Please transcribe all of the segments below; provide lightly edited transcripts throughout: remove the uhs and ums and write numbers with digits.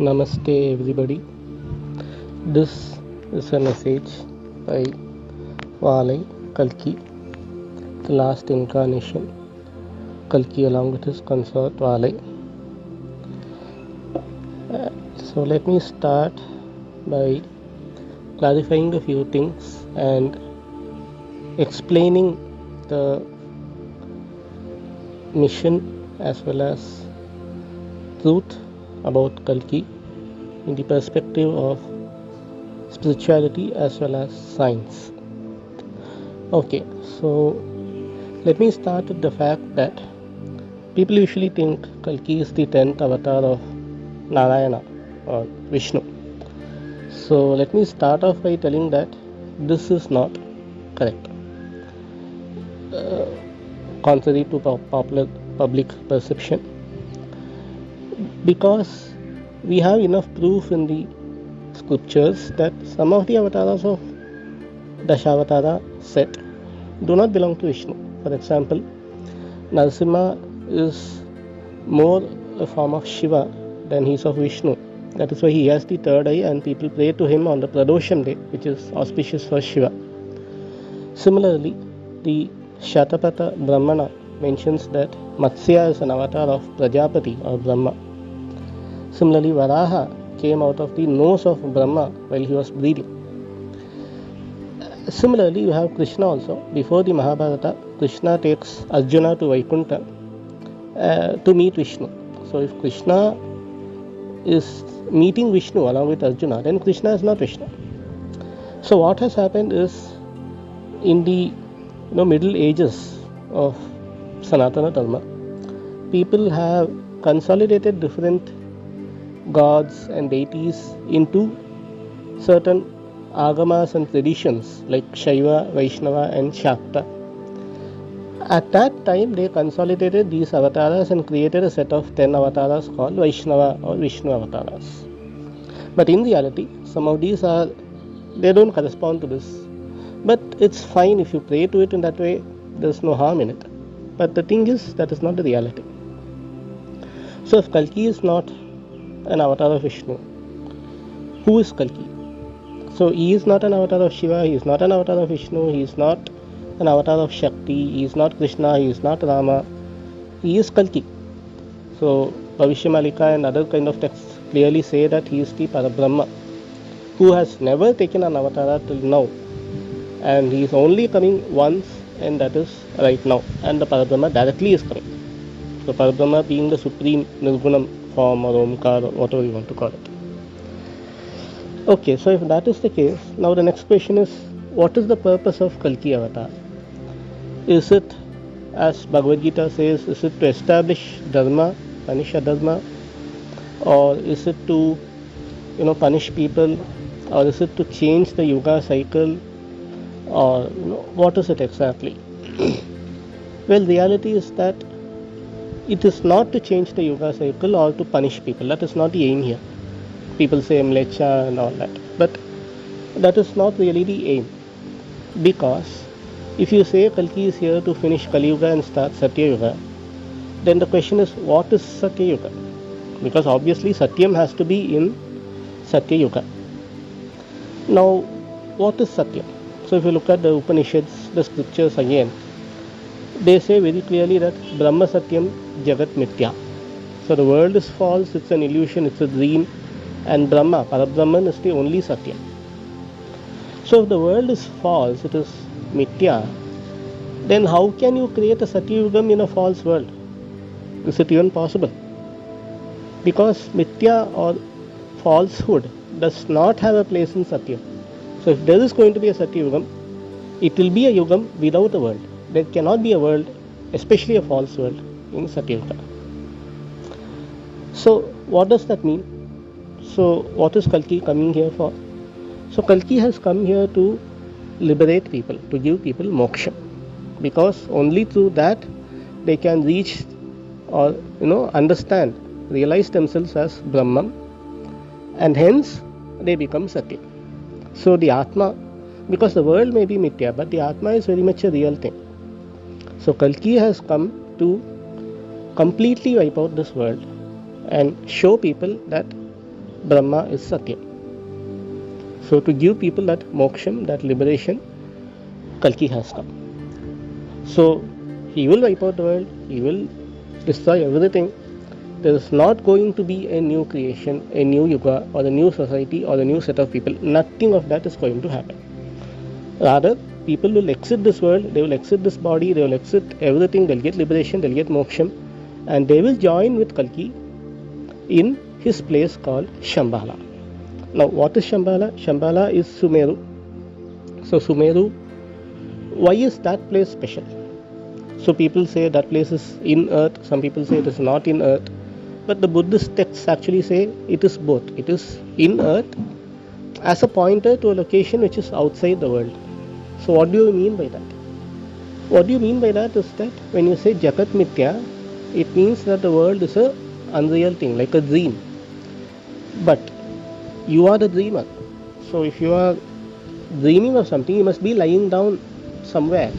Namaste everybody. This is a message by Valai Kalki, the last incarnation. Kalki along with his consort Valai. So let me start by clarifying a few things and explaining the mission as well as truth about Kalki in the perspective of spirituality as well as science. Okay, so let me start with the fact that people usually think Kalki is the 10th avatar of Narayana or Vishnu. So let me start off by telling that this is not correct. Contrary to popular public perception, because we have enough proof in the scriptures that some of the avatars of Dashavatara set do not belong to Vishnu. For example, Narasimha is more a form of Shiva than he is of Vishnu. That is why he has the third eye and people pray to him on the Pradosham day, which is auspicious for Shiva. Similarly, the Shatapatha Brahmana mentions that Matsya is an avatar of Prajapati or Brahma. Similarly, Varaha came out of the nose of Brahma while he was breathing. Similarly, you have Krishna also. Before the Mahabharata, Krishna takes Arjuna to Vaikuntha to meet Vishnu. So if Krishna is meeting Vishnu along with Arjuna, then Krishna is not Vishnu. So what has happened is, in the Middle Ages of Sanatana Dharma, people have consolidated different gods and deities into certain agamas and traditions like Shaiva, Vaishnava and Shakta. At that time, they consolidated these avatars and created a set of 10 avatars called Vaishnava or Vishnu avatars. But in reality, some of these they don't correspond to this. But it's fine if you pray to it in that way, there's no harm in it. But the thing is, that is not the reality. So if Kalki is not an avatar of Vishnu, who is Kalki? So he is not an avatar of Shiva, he is not an avatar of Vishnu, he is not an avatar of Shakti, he is not Krishna, he is not Rama, he is Kalki. So Bhavishyamalika and other kind of texts clearly say that he is the Parabrahma, who has never taken an avatar till now, and he is only coming once, and that is right now, and the Parabrahma directly is coming. So Parabrahma being the supreme Nirgunam form or Omkar or whatever you want to call it. Okay, so if that is the case, now the next question is, what is the purpose of Kalki avatar? Is it, as Bhagavad Gita says, is it to establish dharma, punish adharma, or is it to punish people, or is it to change the yuga cycle, or what is it exactly? Well, reality is that it is not to change the yuga cycle or to punish people. That is not the aim here. People say mlecha and all that, but that is not really the aim. Because if you say Kalki is here to finish Kali Yuga and start Satya Yuga, then the question is, what is Satya Yuga? Because obviously Satyam has to be in Satya Yuga. Now, what is Satyam? So if you look at the Upanishads, the scriptures again, they say very clearly that Brahma Satyam Jagat Mithya. So the world is false, it's an illusion, it's a dream, and Brahma, Parabrahman, is the only Satyam. So if the world is false, it is Mithya, then how can you create a Satya Yugam in a false world? Is it even possible? Because Mithya or falsehood does not have a place in Satyam. So if there is going to be a Satya Yugam, it will be a Yugam without a world. There cannot be a world, especially a false world, in Satya Yuga. So what does that mean? So what is Kalki coming here for? So Kalki has come here to liberate people, to give people moksha, because only through that they can reach or understand, realize themselves as Brahman, and hence they become Satya. So the Atma, because the world may be Mithya, but the Atma is very much a real thing. So Kalki has come to completely wipe out this world and show people that Brahma is Satya. So to give people that moksham, that liberation, Kalki has come. So he will wipe out the world, he will destroy everything. There is not going to be a new creation, a new yuga, or a new society, or a new set of people. Nothing of that is going to happen. Rather, people will exit this world, they will exit this body, they will exit everything, they'll get liberation, they'll get moksham, and they will join with Kalki in his place called Shambhala. Now, what is Shambhala? Shambhala is Sumeru. So, Sumeru, why is that place special? So, people say that place is in earth, some people say it is not in earth, but the Buddhist texts actually say it is both. It is in earth as a pointer to a location which is outside the world. So, what do you mean by that? What do you mean by that is that when you say Jagat Mithya, it means that the world is a unreal thing, like a dream. But you are the dreamer. So if you are dreaming of something, you must be lying down somewhere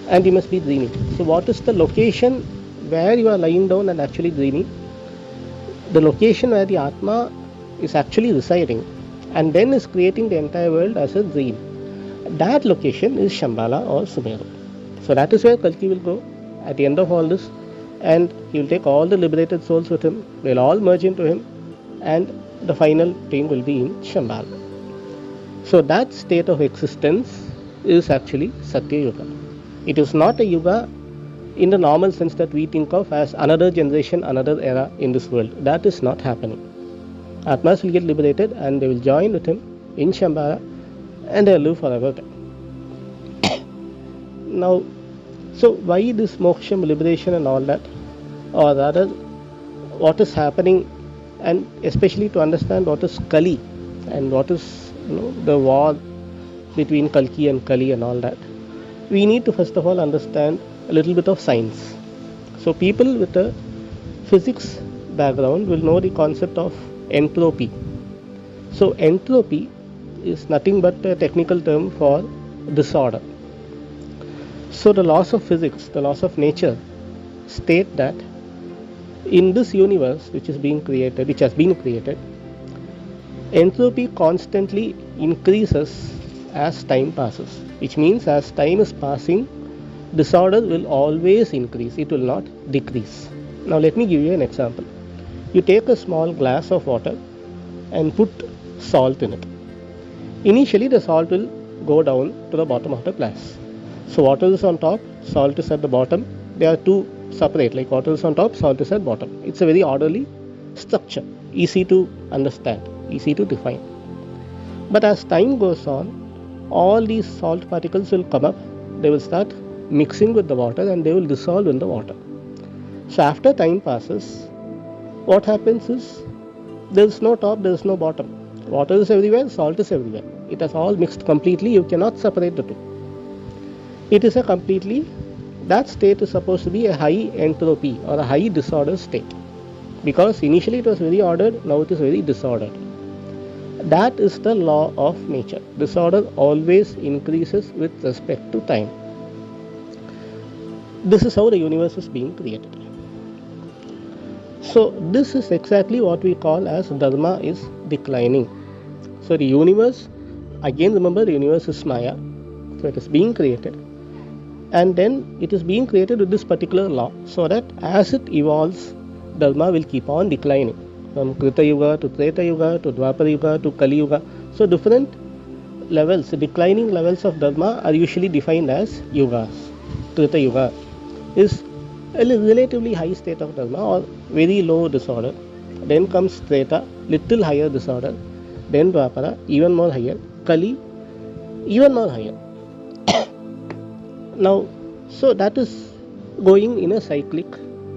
and you must be dreaming. So what is the location where you are lying down and actually dreaming? The location where the Atma is actually residing and then is creating the entire world as a dream. That location is Shambhala or Sumeru. So that is where Kalki will go at the end of all this, and he will take all the liberated souls with him. They will all merge into him, and the final thing will be in Shambhala. So that state of existence is actually Satya Yuga. It is not a yuga in the normal sense that we think of as another generation, another era in this world. That is not happening. Atmas will get liberated and they will join with him in Shambhala and they will live forever. Now, so why this moksham, liberation and all that? Or rather, what is happening, and especially to understand what is Kali and what is the war between Kalki and Kali and all that, we need to first of all understand a little bit of science. So people with a physics background will know the concept of entropy. So entropy is nothing but a technical term for disorder. So the laws of physics, the laws of nature state that in this universe which has been created, entropy constantly increases as time passes, which means as time is passing, disorder will always increase, it will not decrease. Now let me give you an example. You take a small glass of water and put salt in it. Initially the salt will go down to the bottom of the glass. So water is on top, salt is at the bottom. They are two separate, like water is on top, salt is at bottom. It's a very orderly structure, easy to understand, easy to define. But as time goes on, all these salt particles will come up, they will start mixing with the water and they will dissolve in the water. So after time passes, what happens is there is no top, there is no bottom. Water is everywhere, salt is everywhere. It has all mixed completely, you cannot separate the two. It is a completely, that state is supposed to be a high entropy or a high disorder state. Because initially it was very ordered, now it is very disordered. That is the law of nature. Disorder always increases with respect to time. This is how the universe is being created. So this is exactly what we call as dharma is declining. So the universe, again remember the universe is Maya, so it is being created. And then it is being created with this particular law, so that as it evolves, dharma will keep on declining. From Krita Yuga to Treta Yuga to Dwapara Yuga to Kali Yuga. So different levels, declining levels of dharma are usually defined as yugas. Treta Yuga is a relatively high state of dharma or very low disorder. Then comes Treta, little higher disorder. Then Dwapara, even more higher. Kali, even more higher. Now, so that is going in a cyclic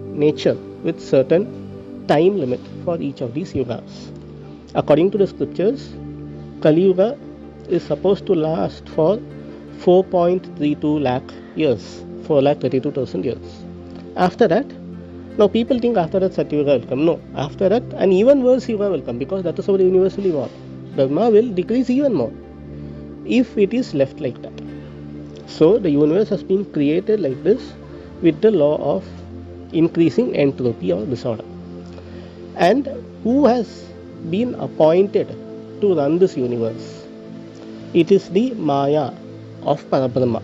nature with certain time limit for each of these yugas. According to the scriptures, Kali Yuga is supposed to last for 4.32 lakh years, 4,32,000 years. After that, now people think after that Satya Yuga will come. No, after that an even worse Yuga will come, because that is how the universe will evolve. Dharma will decrease even more if it is left like that. So the universe has been created like this with the law of increasing entropy or disorder. And who has been appointed to run this universe. It is the Maya of Parabrahma.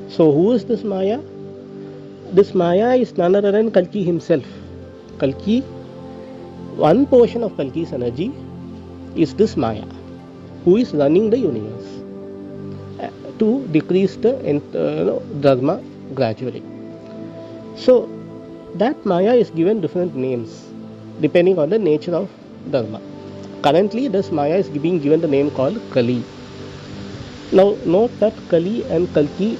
So who is this Maya? This Maya is none other than Kalki himself. Kalki, one portion of Kalki's energy is this Maya, who is running the universe to decrease the dharma gradually. So that Maya is given different names depending on the nature of dharma. Currently, this Maya is being given the name called Kali. Now note that Kali and Kalki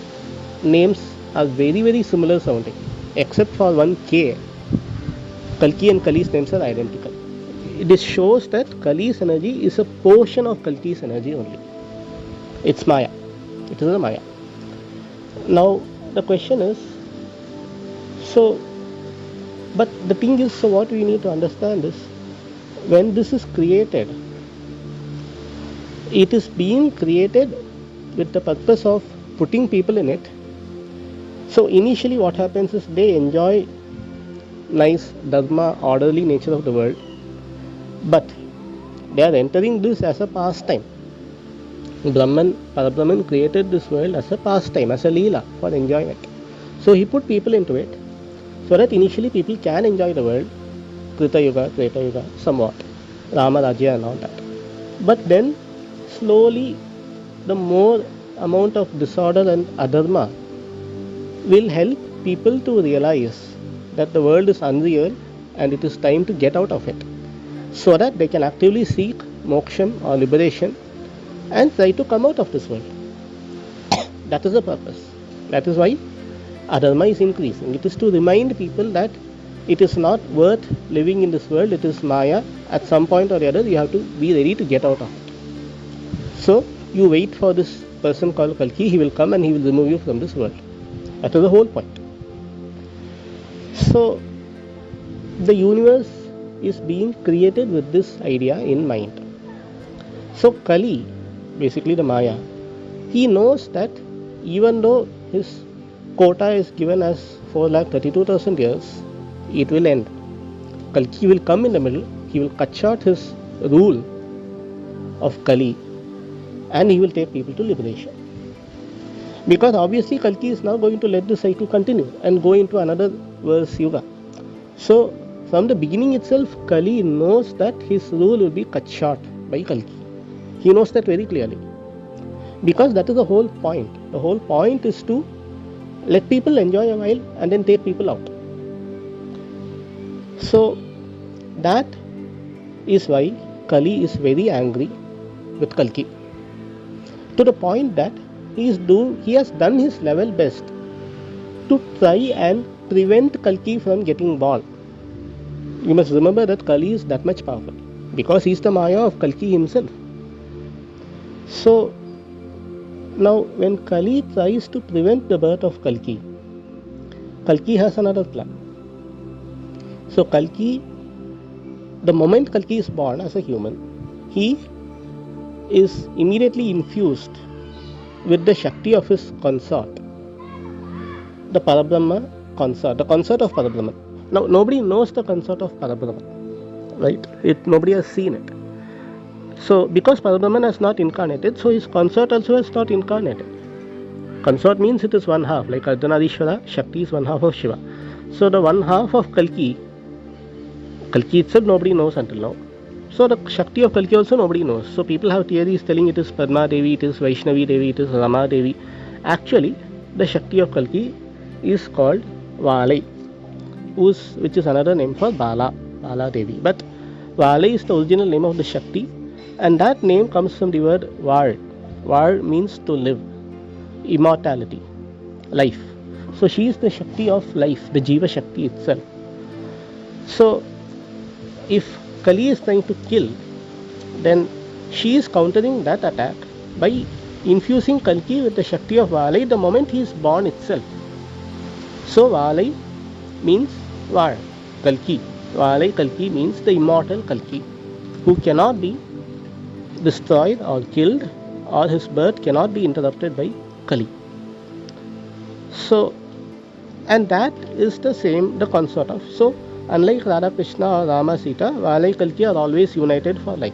names are very, very similar sounding, except for one K. Kalki and Kali's names are identical. This shows that Kali's energy is a portion of Kalki's energy only. It's Maya. It is a Maya. Now the question is, but the thing is, so what we need to understand is, when this is created, it is being created with the purpose of putting people in it. So initially what happens is they enjoy nice dharma, orderly nature of the world, but they are entering this as a pastime. Parabrahman created this world as a pastime, as a leela for enjoyment. So he put people into it so that initially people can enjoy the world, Krita Yuga, Treta Yuga, somewhat, Rama Rajya and all that. But then slowly the more amount of disorder and adharma will help people to realize that the world is unreal and it is time to get out of it, so that they can actively seek moksham or liberation and try to come out of this world. That is the purpose. That is why adharma is increasing. It is to remind people that it is not worth living in this world. It is Maya. At some point or the other, you have to be ready to get out of it. So you wait for this person called Kalki. He will come and he will remove you from this world. That is the whole point. So the universe is being created with this idea in mind. So Kali, basically the Maya, he knows that even though his quota is given as 4,32,000 years, it will end. Kalki will come in the middle. He will cut short his rule of Kali and he will take people to liberation. Because obviously Kalki is now going to let the cycle continue and go into another verse yuga. So from the beginning itself, Kali knows that his rule will be cut short by Kalki. He knows that very clearly. Because that is the whole point. The whole point is to let people enjoy a while and then take people out. So that is why Kali is very angry with Kalki, to the point that he has done his level best to try and prevent Kalki from getting born. You must remember that Kali is that much powerful because he is the Maya of Kalki himself. So now when Kali tries to prevent the birth of Kalki, Kalki has another plan. So Kalki, the moment Kalki is born as a human, he is immediately infused with the Shakti of his consort, the Parabrahma consort, the consort of Parabrahman. Now nobody knows the consort of Parabrahman, right? Nobody has seen it. So because Parabrahman has not incarnated, so his consort also has not incarnated. Consort means it is one half, like Ardhanarishwara, Shakti is one half of Shiva. So the one half of Kalki itself nobody knows until now. So the Shakti of Kalki also nobody knows. So people have theories telling it is Padma Devi, it is Vaishnavi Devi, it is Rama Devi. Actually, the Shakti of Kalki is called Valai, which is another name for Bala Devi. But Valai is the original name of the Shakti, and that name comes from the word Var. Var means to live, immortality, life. So she is the Shakti of life, the Jiva Shakti itself. So if Kali is trying to kill, then she is countering that attack by infusing Kalki with the Shakti of Valai the moment he is born itself. So Valai means Var, Kalki. Valai Kalki means the immortal Kalki, who cannot be destroyed or killed, or his birth cannot be interrupted by Kali. So, and that is the consort of. So Unlike Radha Krishna or Rama Sita, Valai Kalki are always united for life.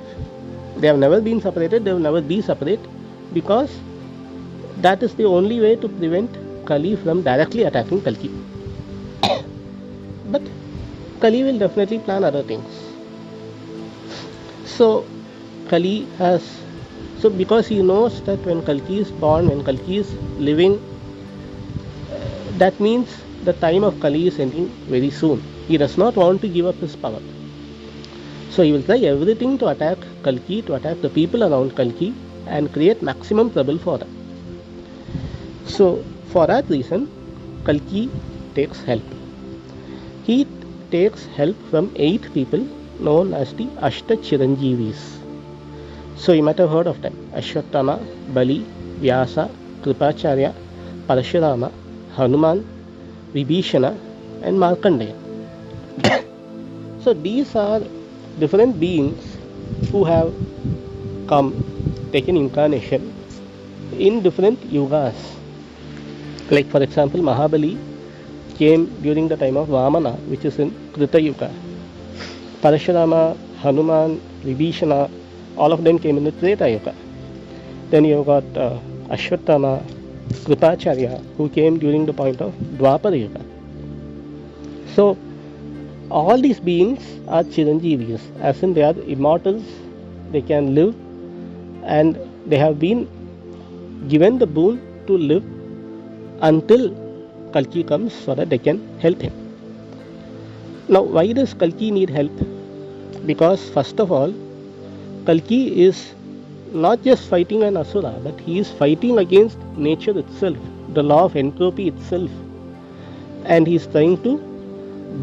They have never been separated, they will never be separate, because that is the only way to prevent Kali from directly attacking Kalki. But Kali will definitely plan other things. So Kali has, so because he knows that when Kalki is born, when Kalki is living, that means the time of Kali is ending very soon. He does not want to give up his power. So he will try everything to attack Kalki, to attack the people around Kalki and create maximum trouble for them. So for that reason, Kalki takes help. He takes help from 8 people known as the Ashta Chiranjeevis. So you might have heard of them: Ashwatthama, Bali, Vyasa, Kripacharya, Parashurama, Hanuman, Vibhishana and Markandeya. So these are different beings who have come, taken incarnation in different yugas. Like for example, Mahabali came during the time of Vamana, which is in Krita Yuga. Parashurama, Hanuman, Vibhishana, all of them came in the Treta Yuga. Then you got Ashwatthama, Kripacharya, who came during the point of Dwapara Yuga. So all these beings are Chiranjeevis, as in they are immortals, they can live, and they have been given the boon to live until Kalki comes so that they can help him. Now, why does Kalki need help? Because first of all, Kalki is not just fighting an asura, but he is fighting against nature itself, the law of entropy itself, and he is trying to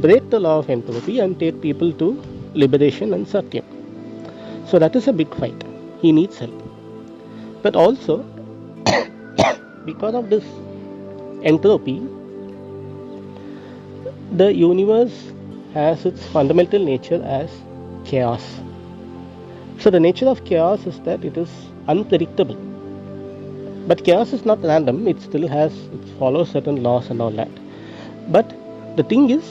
break the law of entropy and take people to liberation and satyam. So that is a big fight. He needs help. But also, because of this entropy, the universe has its fundamental nature as chaos. So the nature of chaos is that it is unpredictable. But chaos is not random, it still has, it follows certain laws and all that. But the thing is,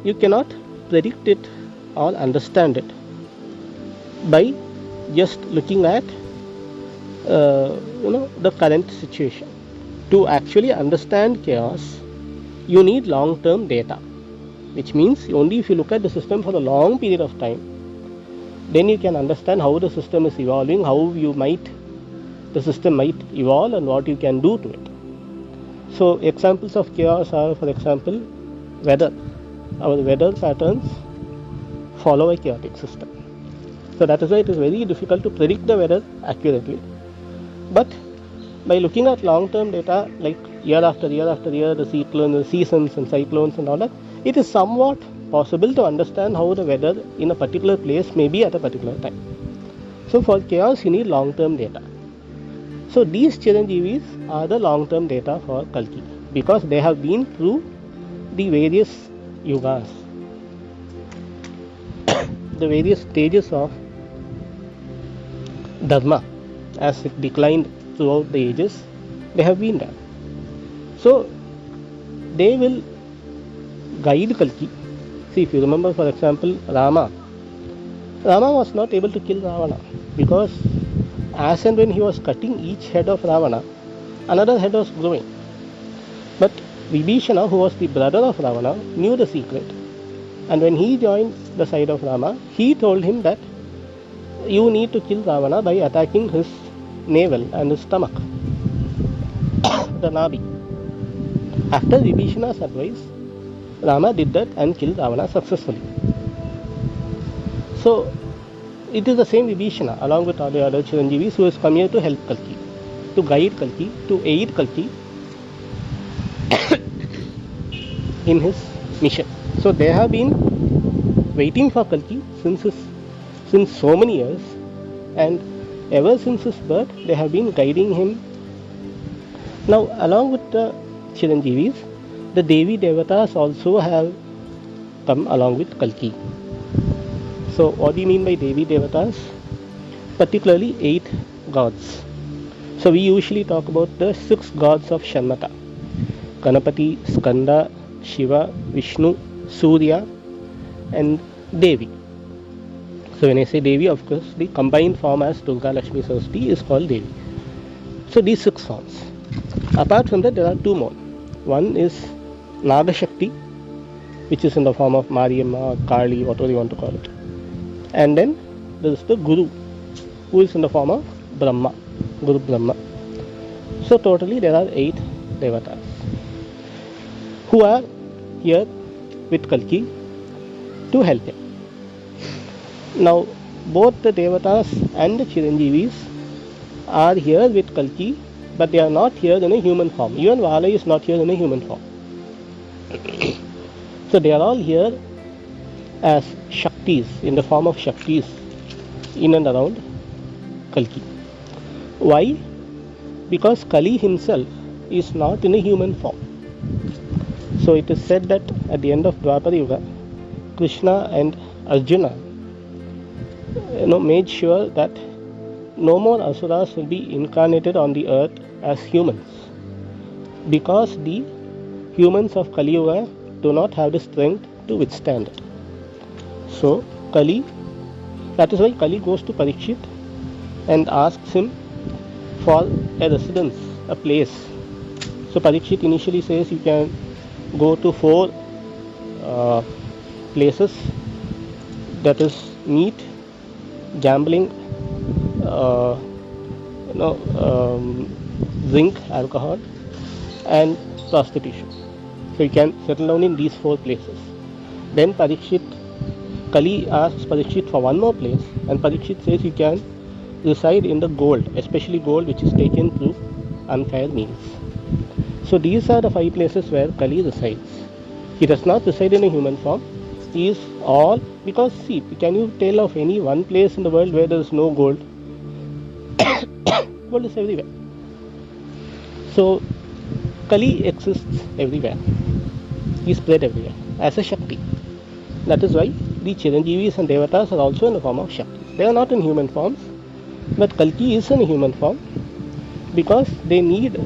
you cannot predict it or understand it by just looking at the current situation. To actually understand chaos, you need long-term data, which means only if you look at the system for a long period of time, then you can understand how the system is evolving, how the system might evolve, and what you can do to it. So examples of chaos are, for example, weather. Our weather patterns follow a chaotic system. So that is why it is very difficult to predict the weather accurately. But by looking at long-term data, like year after year after year, the seasons and cyclones and all that, it is somewhat possible to understand how the weather in a particular place may be at a particular time. So for chaos, you need long-term data. So these Chiranjeevis are the long-term data for Kalki, because they have been through the various yugas, the various stages of dharma as it declined throughout the ages. They have been there. So they will guide Kalki. See, if you remember, for example, Rama was not able to kill Ravana, because as and when he was cutting each head of Ravana, another head was growing. But Vibhishana, who was the brother of Ravana, knew the secret, and when he joined the side of Rama, he told him that you need to kill Ravana by attacking his navel and his stomach, the Nabi. After Vibhishana's advice, Rama did that and killed Ravana successfully. So it is the same Vibhishana along with all the other Chiranjeevis who has come here to help Kalki, to guide Kalki, to aid Kalki in his mission. So they have been waiting for Kalki since so many years, and ever since his birth they have been guiding him. Now, along with the Chiranjeevis, the Devi Devatas also have come along with Kalki. So what do you mean by Devi Devatas? Particularly 8 gods. So we usually talk about the 6 gods of Shanmata: Ganapati, Skanda, Shiva, Vishnu, Surya, and Devi. So when I say Devi, of course, the combined form as Durga, Lakshmi, Saraswati is called Devi. So these 6 forms. Apart from that, there are 2 more. One is Nagashakti, which is in the form of Mariamma or Kali, whatever you want to call it. And then there is the Guru, who is in the form of Brahma, Guru Brahma. So totally there are 8 devatas who are here with Kalki to help him. Now both the devatas and the Chiranjeevis are here with Kalki, but they are not here in a human form. Even Vala is not here in a human form. So they are all here as Shaktis, in the form of Shaktis in and around Kalki. Why? Because Kali himself is not in a human form. So it is said that at the end of Dwapara Yuga, Krishna and Arjuna made sure that no more asuras will be incarnated on the earth as humans, because the humans of Kali Yuga do not have the strength to withstand it. So that is why Kali goes to Parikshit and asks him for a residence, a place. So Parikshit initially says you can go to 4 places, that is meat, gambling, drink, alcohol, and prostitution. So you can settle down in these 4 places. Then Kali asks Parikshit for one more place, and Parikshit says you can reside in the gold, especially gold which is taken through unfair means. So these are the 5 places where Kali resides. He does not reside in a human form. He is all, because see, can you tell of any one place in the world where there is no gold? Gold is everywhere. So Kali exists everywhere. He is spread everywhere as a Shakti. That is why the Chiranjeevis and Devatas are also in the form of Shaktis. They are not in human forms, but Kalki is in a human form because they need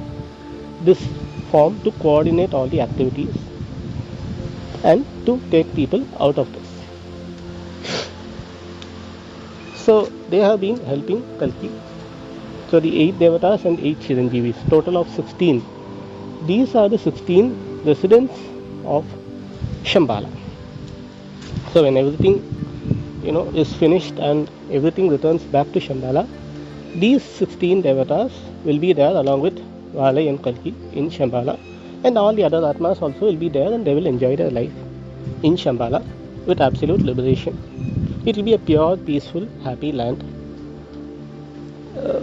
this form to coordinate all the activities and to take people out of this. So they have been helping Kalki. So the 8 Devatas and 8 Chiranjeevis, total of 16. These are the 16 residents of Shambhala. So when everything is finished and everything returns back to Shambhala, these 16 Devatas will be there along with Valai and Kalki in Shambhala, and all the other Atmas also will be there, and they will enjoy their life in Shambhala with absolute liberation. It will be a pure, peaceful, happy land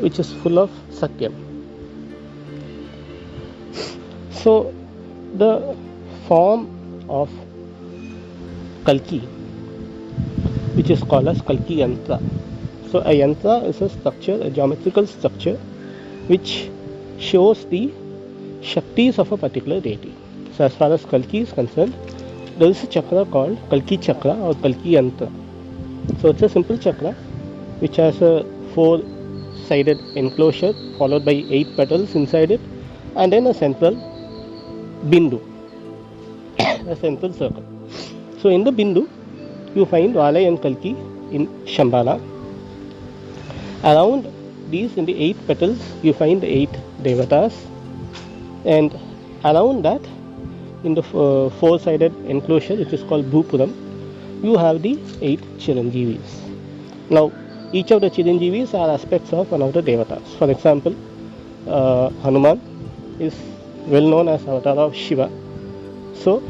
which is full of Satyam. So the form of Kalki, which is called as Kalki Yantra. So a yantra is a structure, a geometrical structure which shows the Shaktis of a particular deity. So as far as Kalki is concerned, there is a chakra called Kalki Chakra or Kalki Yantra. So it's a simple chakra which has a 4-sided enclosure followed by 8 petals inside it, and then a central bindu, a central circle. So in the bindu you find Valai and Kalki in Shambhala. Around these, in the 8 petals, you find the 8 Devatas, and around that, in the 4-sided enclosure which is called Bhupuram, you have the 8 Chiranjeevis. Now each of the Chiranjeevis are aspects of one of the Devatas. For example, Hanuman is well known as avatar of Shiva, so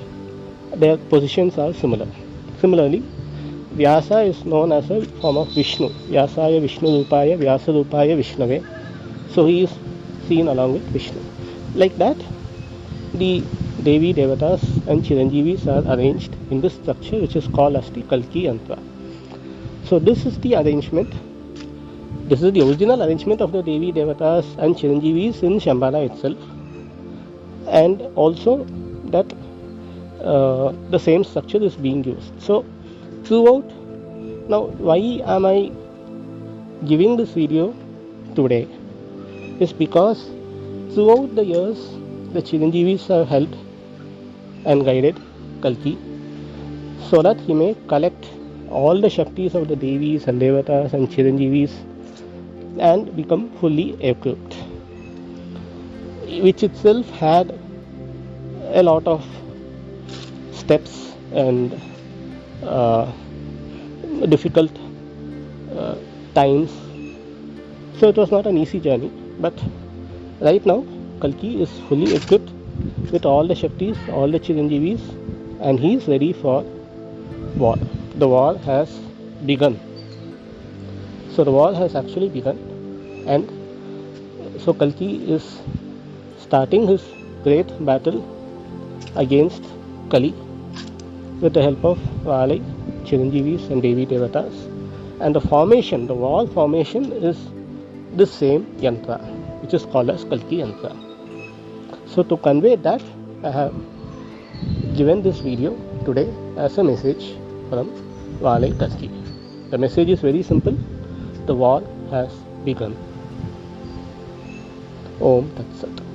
their positions are similar. Similarly, Vyasa is known as a form of Vishnu. Vyasaya Vishnu Rupaya Vyasa Rupaya Vishnave. So he is seen along with Vishnu. Like that, the Devi, Devatas and Chiranjeevis are arranged in this structure which is called as the Kalki Yantra. So this is the arrangement. This is the original arrangement of the Devi, Devatas and Chiranjeevis in Shambhala itself. And also that the same structure is being used. So throughout, now why am I giving this video today is because throughout the years the Chiranjeevis have helped and guided Kalki. so that he may collect all the Shaktis of the Devis and Devatas and Chiranjeevis and become fully equipped, which itself had a lot of steps and uh, difficult uh, times. So it was not an easy journey, but right now Kalki is fully equipped with all the Shaktis, all the Chiranjeevis, and he is ready for war. The war has begun. So the war has actually begun, and so Kalki is starting his great battle against Kali with the help of Valai, Chiranjeevis and Devi Devatas. And the formation, the wall formation is this same yantra, which is called as Kalki yantra. So to convey that, I have given this video today as a message from Valai Kalki. The message is very simple. The war has begun. Om Tat Sat.